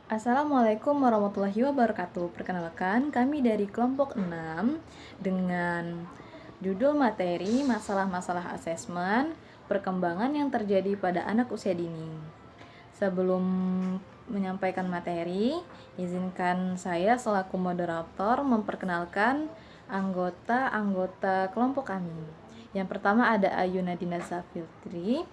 Assalamualaikum warahmatullahi wabarakatuh. Perkenalkan, kami dari kelompok 6 dengan judul materi masalah-masalah asesmen perkembangan yang terjadi pada anak usia dini. Sebelum menyampaikan materi, izinkan saya selaku moderator memperkenalkan anggota-anggota kelompok kami. Yang pertama ada Ayu Nadina Zafiltri,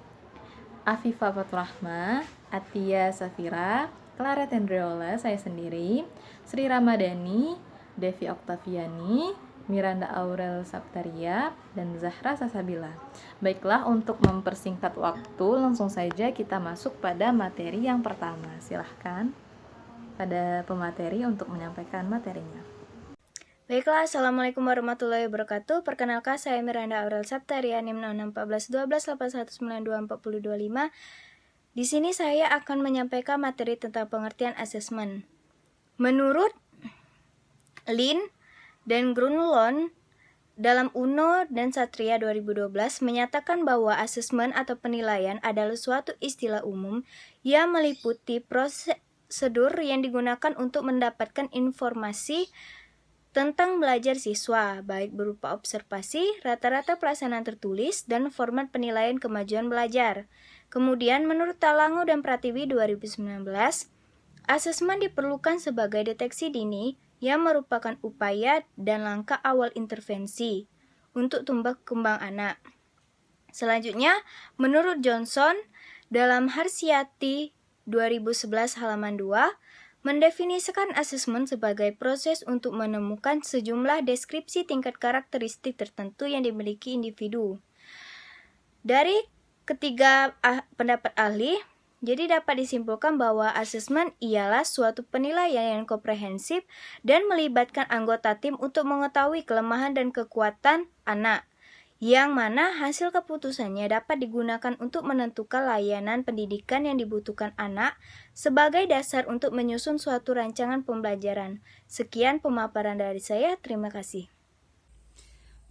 Afifah Faturahma, Atia Safira, Clara Tendriola, saya sendiri, Sri Ramadhani, Devi Oktaviani, Miranda Aurel Saptaria, dan Zahra Sasabila. Baiklah, untuk mempersingkat waktu, langsung saja kita masuk pada materi yang pertama. Silahkan pada pemateri untuk menyampaikan materinya. Baiklah, Assalamualaikum warahmatullahi wabarakatuh. Perkenalkan, saya Miranda Aurel Saptaria, NIM 06141281924025. Di sini saya akan menyampaikan materi tentang pengertian asesmen. Menurut Lin dan Grunlon dalam UNO dan Satria 2012 menyatakan bahwa asesmen atau penilaian adalah suatu istilah umum yang meliputi prosedur yang digunakan untuk mendapatkan informasi tentang belajar siswa, baik berupa observasi, rata-rata pelaksanaan tertulis, dan format penilaian kemajuan belajar. Kemudian, menurut Talango dan Pratiwi 2019, asesmen diperlukan sebagai deteksi dini yang merupakan upaya dan langkah awal intervensi untuk tumbuh kembang anak. Selanjutnya, menurut Johnson, dalam Harsiati 2011 halaman 2, mendefinisikan asesmen sebagai proses untuk menemukan sejumlah deskripsi tingkat karakteristik tertentu yang dimiliki individu. Dari ketiga pendapat ahli, jadi dapat disimpulkan bahwa asesmen ialah suatu penilaian yang komprehensif dan melibatkan anggota tim untuk mengetahui kelemahan dan kekuatan anak, yang mana hasil keputusannya dapat digunakan untuk menentukan layanan pendidikan yang dibutuhkan anak sebagai dasar untuk menyusun suatu rancangan pembelajaran. Sekian pemaparan dari saya, terima kasih.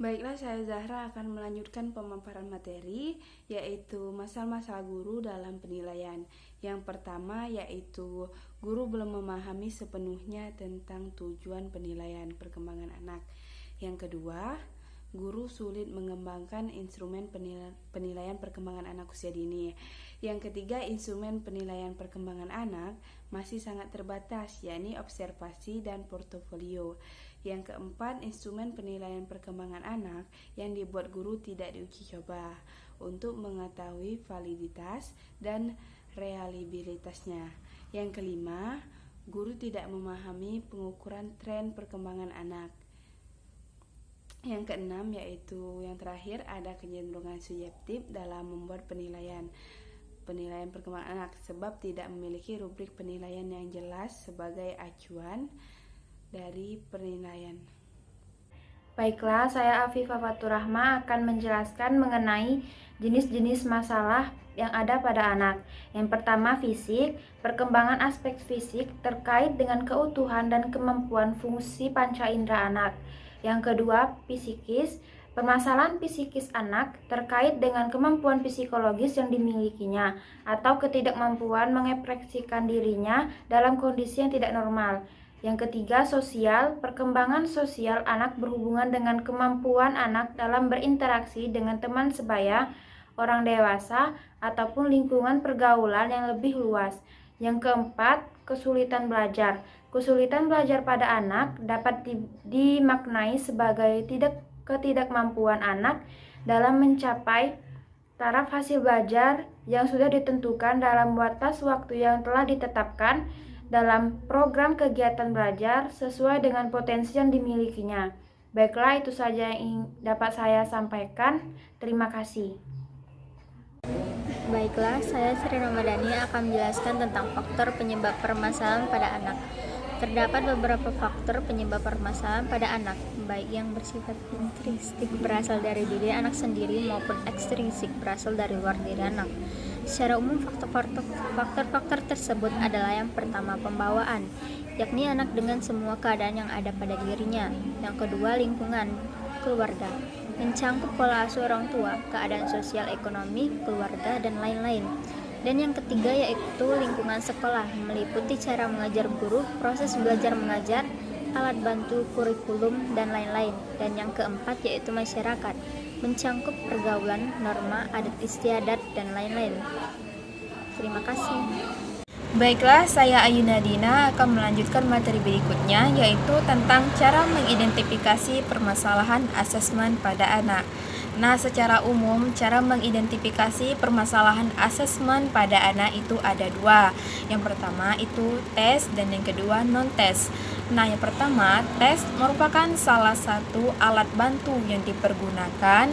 Baiklah, saya Zahra akan melanjutkan pemaparan materi, yaitu masalah-masalah guru dalam penilaian. Yang pertama yaitu guru belum memahami sepenuhnya tentang tujuan penilaian perkembangan anak. Yang kedua, guru sulit mengembangkan instrumen penilaian perkembangan anak usia dini. Yang ketiga, instrumen penilaian perkembangan anak masih sangat terbatas, yakni observasi dan portofolio. Yang keempat, instrumen penilaian perkembangan anak yang dibuat guru tidak diuji coba untuk mengetahui validitas dan reliabilitasnya. Yang kelima, guru tidak memahami pengukuran tren perkembangan anak. Yang keenam, yaitu yang terakhir, ada kecenderungan subjektif dalam membuat penilaian perkembangan anak sebab tidak memiliki rubrik penilaian yang jelas sebagai acuan dari penilaian. Baiklah, saya Afifah Faturahma akan menjelaskan mengenai jenis-jenis masalah yang ada pada anak. Yang pertama, fisik. Perkembangan aspek fisik terkait dengan keutuhan dan kemampuan fungsi panca indera anak. Yang kedua, psikis. Permasalahan psikis anak terkait dengan kemampuan psikologis yang dimilikinya atau ketidakmampuan mengekspresikan dirinya dalam kondisi yang tidak normal. Yang ketiga, sosial. Perkembangan sosial anak berhubungan dengan kemampuan anak dalam berinteraksi dengan teman sebaya, orang dewasa, ataupun lingkungan pergaulan yang lebih luas. Yang keempat, kesulitan belajar. Kesulitan belajar pada anak dapat dimaknai sebagai ketidakmampuan anak dalam mencapai taraf hasil belajar yang sudah ditentukan dalam batas waktu yang telah ditetapkan dalam program kegiatan belajar sesuai dengan potensi yang dimilikinya. Baiklah, itu saja yang dapat saya sampaikan. Terima kasih. Baiklah, saya Sri Ramadhani akan menjelaskan tentang faktor penyebab permasalahan pada anak. Terdapat beberapa faktor penyebab permasalahan pada anak, baik yang bersifat intrinsik berasal dari diri anak sendiri maupun ekstrinsik berasal dari luar diri anak. Secara umum, faktor-faktor tersebut adalah yang pertama, pembawaan, yakni anak dengan semua keadaan yang ada pada dirinya. Yang kedua, lingkungan, keluarga, mencangkup pola asuh orang tua, keadaan sosial ekonomi, keluarga, dan lain-lain. Dan yang ketiga yaitu lingkungan sekolah, meliputi cara mengajar guru, proses belajar mengajar, alat bantu kurikulum, dan lain-lain. Dan yang keempat yaitu masyarakat, mencangkup pergaulan, norma, adat istiadat, dan lain-lain. Terima kasih. Baiklah, saya Ayu Nadina akan melanjutkan materi berikutnya, yaitu tentang cara mengidentifikasi permasalahan asesmen pada anak. Nah, secara umum, cara mengidentifikasi permasalahan asesmen pada anak itu ada dua. Yang pertama itu tes dan yang kedua non-tes. Nah, yang pertama, tes merupakan salah satu alat bantu yang dipergunakan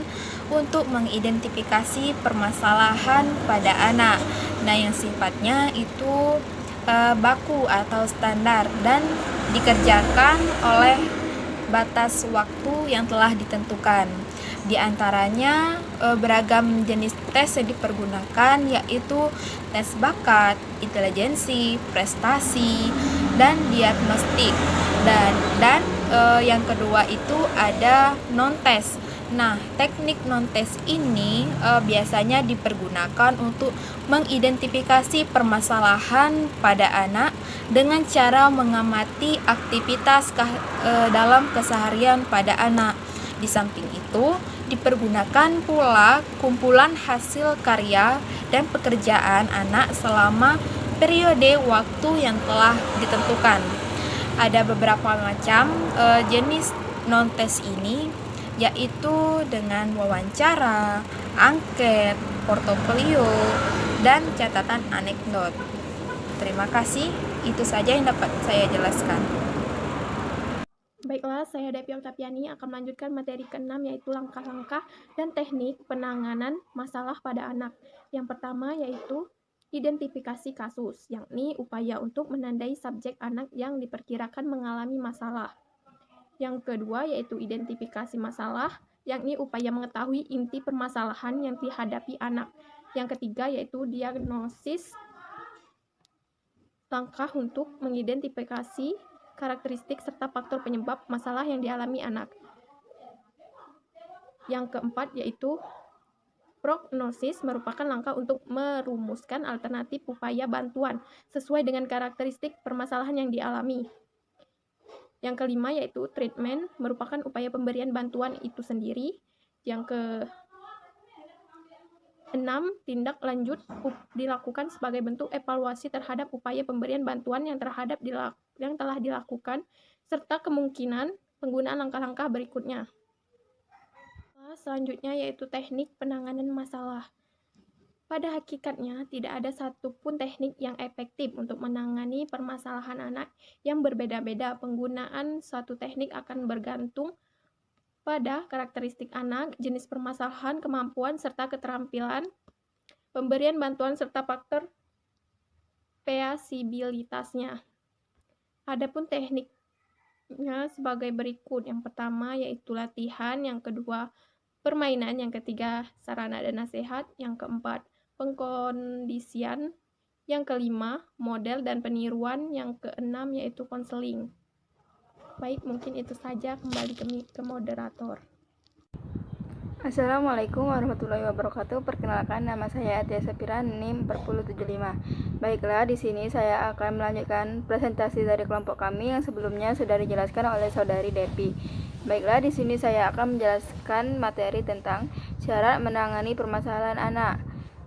untuk mengidentifikasi permasalahan pada anak. Nah, yang sifatnya itu baku atau standar dan dikerjakan oleh batas waktu yang telah ditentukan. Di antaranya beragam jenis tes yang dipergunakan, yaitu tes bakat, intelijensi, prestasi, dan diagnostik. Dan yang kedua itu ada non-tes. Nah, teknik non-tes ini biasanya dipergunakan untuk mengidentifikasi permasalahan pada anak dengan cara mengamati aktivitas dalam keseharian pada anak. Di samping itu, dipergunakan pula kumpulan hasil karya dan pekerjaan anak selama periode waktu yang telah ditentukan. Ada beberapa macam jenis non-tes ini, yaitu dengan wawancara, angket, portofolio, dan catatan anekdot. Terima kasih, itu saja yang dapat saya jelaskan. Baiklah, saya Devi Oktaviani akan melanjutkan materi ke-6, yaitu langkah-langkah dan teknik penanganan masalah pada anak. Yang pertama yaitu identifikasi kasus, yakni upaya untuk menandai subjek anak yang diperkirakan mengalami masalah. Yang kedua yaitu identifikasi masalah, yakni upaya mengetahui inti permasalahan yang dihadapi anak. Yang ketiga yaitu diagnosis, langkah untuk mengidentifikasi karakteristik serta faktor penyebab masalah yang dialami anak. Yang keempat yaitu prognosis, merupakan langkah untuk merumuskan alternatif upaya bantuan sesuai dengan karakteristik permasalahan yang dialami. Yang kelima yaitu treatment, merupakan upaya pemberian bantuan itu sendiri. Yang keenam, tindak lanjut dilakukan sebagai bentuk evaluasi terhadap upaya pemberian bantuan yang telah dilakukan, serta kemungkinan penggunaan langkah-langkah berikutnya. Selanjutnya yaitu teknik penanganan masalah. Pada hakikatnya, tidak ada satupun teknik yang efektif untuk menangani permasalahan anak yang berbeda-beda. Penggunaan suatu teknik akan bergantung pada karakteristik anak, jenis permasalahan, kemampuan, serta keterampilan, pemberian bantuan, serta faktor feasibilitasnya. Adapun tekniknya sebagai berikut. Yang pertama yaitu latihan, yang kedua permainan, yang ketiga sarana dan nasihat, yang keempat pengkondisian, yang kelima model dan peniruan, yang keenam yaitu konseling. Baik, mungkin itu saja, kembali ke moderator. Assalamualaikum warahmatullahi wabarakatuh. Perkenalkan, nama saya Atia Sapira, NIM 4075. Baiklah, di sini saya akan melanjutkan presentasi dari kelompok kami yang sebelumnya sudah dijelaskan oleh saudari Devi. Baiklah, di sini saya akan menjelaskan materi tentang cara menangani permasalahan anak,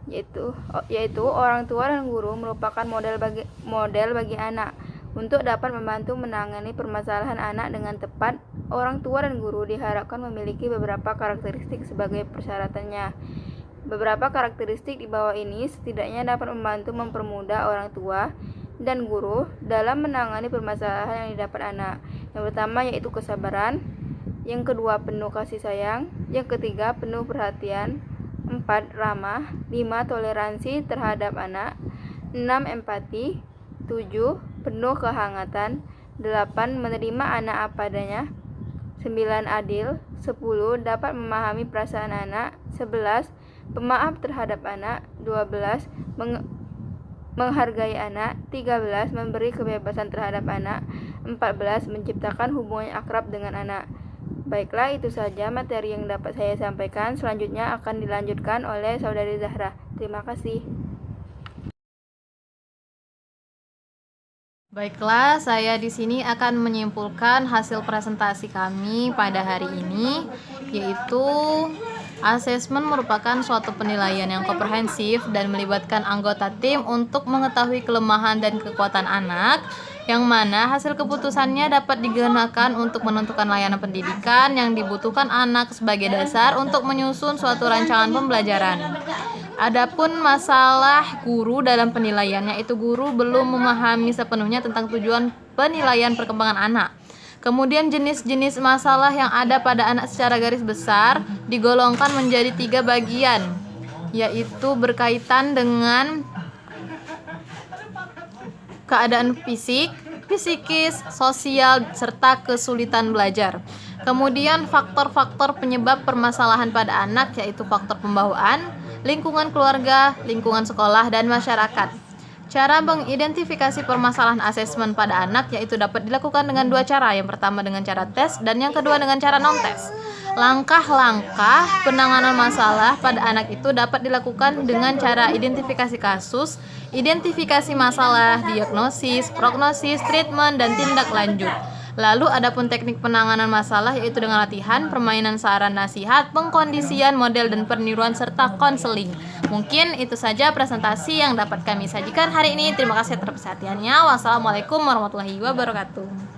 yaitu orang tua dan guru merupakan model bagi anak. Untuk dapat membantu menangani permasalahan anak dengan tepat, orang tua dan guru diharapkan memiliki beberapa karakteristik sebagai persyaratannya. Beberapa karakteristik di bawah ini setidaknya dapat membantu mempermudah orang tua dan guru dalam menangani permasalahan yang didapat anak. Yang pertama yaitu kesabaran, yang kedua penuh kasih sayang, yang ketiga penuh perhatian, 4 ramah, 5 toleransi terhadap anak, 6 empati, 7 penuh kehangatan, 8 menerima anak apa adanya, 9 adil, 10 dapat memahami perasaan anak, 11 pemaaf terhadap anak, 12 menghargai anak, 13 memberi kebebasan terhadap anak, 14 menciptakan hubungan akrab dengan anak. Baiklah, itu saja materi yang dapat saya sampaikan. Selanjutnya akan dilanjutkan oleh saudari Zahra. Terima kasih. Baiklah, saya di sini akan menyimpulkan hasil presentasi kami pada hari ini, yaitu asesmen merupakan suatu penilaian yang komprehensif dan melibatkan anggota tim untuk mengetahui kelemahan dan kekuatan anak, yang mana hasil keputusannya dapat digunakan untuk menentukan layanan pendidikan yang dibutuhkan anak sebagai dasar untuk menyusun suatu rancangan pembelajaran. Adapun masalah guru dalam penilaian, yaitu guru belum memahami sepenuhnya tentang tujuan penilaian perkembangan anak. Kemudian jenis-jenis masalah yang ada pada anak secara garis besar digolongkan menjadi 3 bagian, yaitu berkaitan dengan keadaan fisik, psikis, sosial, serta kesulitan belajar. Kemudian faktor-faktor penyebab permasalahan pada anak, yaitu faktor pembawaan, lingkungan keluarga, lingkungan sekolah, dan masyarakat. Cara mengidentifikasi permasalahan asesmen pada anak yaitu dapat dilakukan dengan 2 cara. Yang pertama dengan cara tes dan yang kedua dengan cara non-tes. Langkah-langkah penanganan masalah pada anak itu dapat dilakukan dengan cara identifikasi kasus, identifikasi masalah, diagnosis, prognosis, treatment, dan tindak lanjut. Lalu adapun teknik penanganan masalah yaitu dengan latihan, permainan saran nasihat, pengkondisian, model dan peniruan serta konseling. Mungkin itu saja presentasi yang dapat kami sajikan hari ini. Terima kasih atas perhatiannya. Wassalamualaikum warahmatullahi wabarakatuh.